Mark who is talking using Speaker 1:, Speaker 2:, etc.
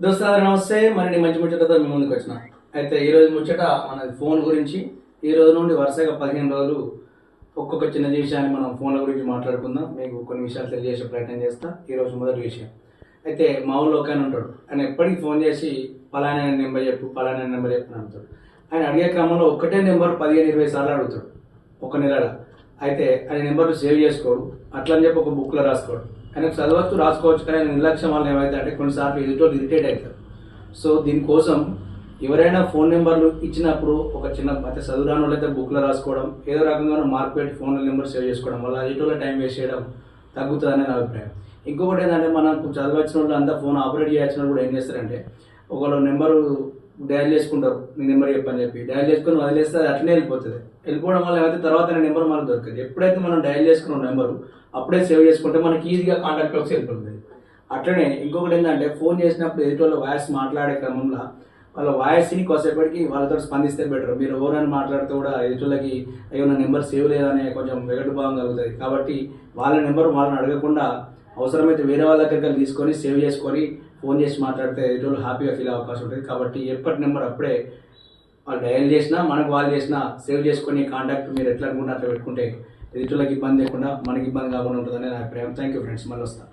Speaker 1: దోస్తులారా నమస్తే. మరి మంచి ముచ్చటతో మీ ముందుకు వచ్చిన. అయితే ఈరోజు ముచ్చట మన ఫోన్ గురించి. ఈ రోజు నుండి వరుసగా 15 రోజులు ఒక్కొక్క చిన్న విషయాన్ని మనం ఫోన్ల గురించి మాట్లాడుకుందాం. మీకు కొన్ని విషయాలు తెలియజేసే ప్రయత్నం చేస్తా. ఈరోజు మొదటి విషయం అయితే మా ఊళ్ళో ఒక ఆయన ఉంటాడు. ఆయన ఎప్పటికీ ఫోన్ చేసి పలానా నెంబర్ చెప్పు పలానా నెంబర్ చెప్పు అని అడుగుతాడు. ఆయన అడిగే క్రమంలో ఒక్కటే నెంబర్ 15-20 సార్లు అడుగుతాడు ఒక నెలలో. అయితే ఆయన నెంబర్లు సేవ్ చేసుకోడు, అట్లని చెప్పి ఒక బుక్లో రాసుకోడు. ఆయనకు చదవచ్చు రాసుకోవచ్చు, కానీ ఆయన నిర్లక్ష్యం వల్ల ఏమైతే అంటే కొన్నిసార్లు ఎదుటోళ్ళు ఇరిటేట్ అవుతారు. సో దీనికోసం ఎవరైనా ఫోన్ నెంబర్లు ఇచ్చినప్పుడు ఒక చిన్న అయితే చదువురాని వాళ్ళైతే బుక్లో రాసుకోవడం, ఏదో రకంగా మార్క్ పెట్టి ఫోన్ నెంబర్ సేవ్ చేసుకోవడం వల్ల ఎదుటోళ్ళ టైం వేస్ట్ చేయడం తగ్గుతుందని నా అభిప్రాయం. ఇంకొకటి ఏంటంటే మనకు చదవచ్చిన వాళ్ళు అంతా ఫోన్ ఆపరేట్ చేయాల్సిన కూడా ఏం చేస్తారంటే ఒకళ్ళు నెంబరు డయల్ చేసుకుంటారు, నీ నెంబర్ చెప్పని చెప్పి డయల్ చేసుకుని వదిలేస్తే అది అట్లనే వెళ్ళిపోతుంది. వెళ్ళిపోవడం వల్ల ఏమైతే తర్వాత నెంబర్ మనకు దొరకదు. ఎప్పుడైతే మనం డయల్ చేసుకున్న నెంబరు అప్పుడే సేవ్ చేసుకుంటే మనకి ఈజీగా కాంటాక్ట్లోకి వెళ్ళిపోతుంది. అట్లనే ఇంకొకటి ఏంటంటే ఫోన్ చేసినప్పుడు ఎదుటి వాళ్ళ వాయిస్ మాట్లాడే క్రమంలో వాళ్ళ వాయిస్ని కొసేపటికి వాళ్ళతో స్పందిస్తే బెటర్. మీరు ఎవరైనా మాట్లాడితే కూడా ఎదుటికి అయ్యో నా నెంబర్ సేవ్ లేదనే కొంచెం వెగటు భావం కలుగుతుంది. కాబట్టి వాళ్ళ నెంబర్ వాళ్ళని అడగకుండా అవసరమైతే వేరే వాళ్ళ దగ్గరికి తీసుకొని సేవ్ చేసుకొని ఫోన్ చేసి మాట్లాడితే ఎదుటి హ్యాపీగా ఫీల్ అయ్యే అవకాశం ఉంటుంది. కాబట్టి ఎప్పటి నెంబర్ అప్పుడే వాళ్ళు డయల్ చేసినా మనకు వాళ్ళు చేసినా సేవ్ చేసుకొని కాంటాక్ట్ మీరు ఎట్లా అనుకుంటే అట్లా పెట్టుకుంటే ఎదుటికి ఇబ్బంది లేకుండా మనకి ఇబ్బంది కాకుండా ఉంటుందని నా అభిప్రాయం. థ్యాంక్ యూ ఫ్రెండ్స్, మళ్ళీ వస్తాను.